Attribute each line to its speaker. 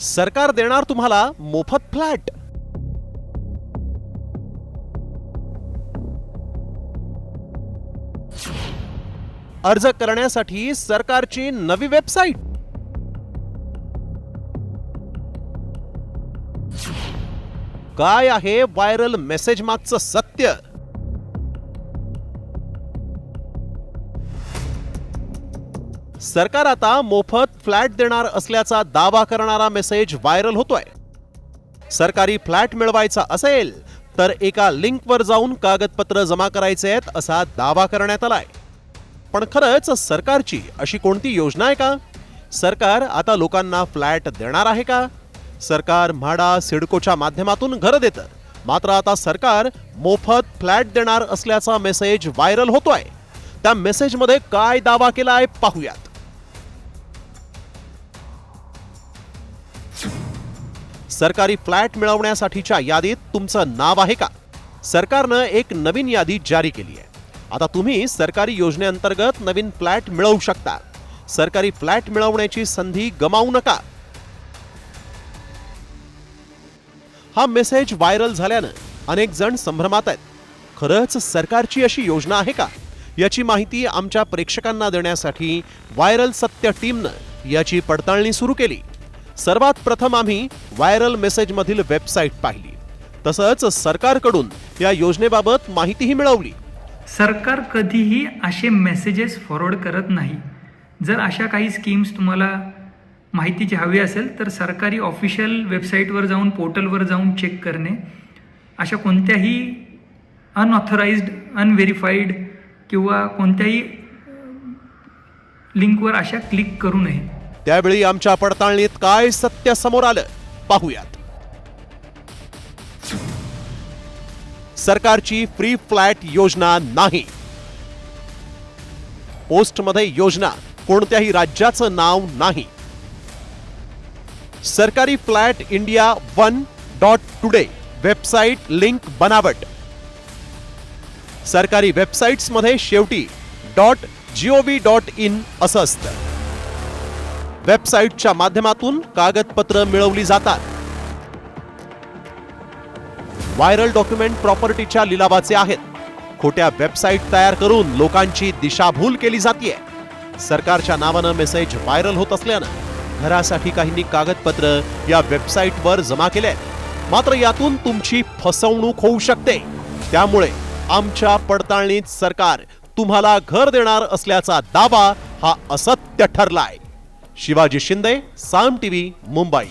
Speaker 1: सरकार देणार तुम्हाला मोफत फ्लॅट। अर्ज करण्यासाठी सरकारची नवी वेबसाईट। काय आहे व्हायरल मेसेज मागचं सत्य? सरकार आता मोफत फ्लॅट देणार असल्याचा दावा करणारा मेसेज व्हायरल होतोय। सरकारी फ्लॅट मिळवायचा असेल तर एका लिंकवर जाऊन कागदपत्र जमा करायचे आहेत असा दावा करण्यात आलाय। पण खरंच सरकारची अशी कोणती योजना आहे का? सरकार आता लोकांना फ्लॅट देणार आहे का? सरकार म्हाडा सिडकोच्या माध्यमातून घरं देतं, मात्र आता सरकार मोफत फ्लॅट देणार असल्याचा मेसेज व्हायरल होतोय। त्या मेसेजमध्ये काय दावा केलाय पाहूयात। सरकारी फ्लॅट मिळवण्यासाठीच्या यादीत तुमचं नाव आहे का? सरकारनं एक नवीन यादी जारी केली आहे। आता तुम्ही सरकारी योजनेअंतर्गत नवीन फ्लॅट मिळवू शकता। सरकारी फ्लॅट मिळवण्याची संधी गमावू नका। हा मेसेज व्हायरल झाल्यानं अनेक जण संभ्रमात आहेत। खरंच सरकारची अशी योजना आहे का? याची माहिती आमच्या प्रेक्षकांना देण्यासाठी व्हायरल सत्य टीमनं याची पडताळणी सुरू केली। सर्वात प्रथम आम्ही व्हायरल मेसेजमधील वेबसाईट पाहिली, तसंच सरकारकडून या योजनेबाबत माहितीही मिळवली।
Speaker 2: सरकार कधीही असे मेसेजेस फॉरवर्ड करत नाही। जर अशा काही स्कीम्स तुम्हाला माहितीची हवी असेल तर सरकारी ऑफिशियल वेबसाईटवर जाऊन पोर्टलवर जाऊन चेक करणे। अशा कोणत्याही अनऑथराइज्ड अनव्हेरिफाईड किंवा कोणत्याही लिंकवर अशा क्लिक करू नये।
Speaker 1: त्यावेळी आमच्या पडताळणीत काय सत्य समोर आलं पाहूयात। सरकारची फ्री फ्लॅट योजना नाही। पोस्टमध्ये योजना कोणत्याही राज्याचं नाव नाही। सरकारी flat India 1.today website link बनावट। सरकारी वेबसाईट्समध्ये शेवटी .gov.in असं असतं। वेबसाईटच्या माध्यमातून कागदपत्र मिळवली जातात। व्हायरल डॉक्युमेंट प्रॉपर्टीच्या लिलावाचे आहेत। खोट्या वेबसाईट तयार करून लोकांची दिशाभूल केली जाते। सरकारच्या नावानं मेसेज व्हायरल होत असल्यानं घरासाठी काहींनी कागदपत्र या वेबसाईटवर जमा केले, मात्र यातून तुमची फसवणूक होऊ शकते। त्यामुळे आमच्या पडताळणीत सरकार तुम्हाला घर देणार असल्याचा दावा हा असत्य ठरलाय। शिवाजी शिंदे, साम टीव्ही, मुंबई।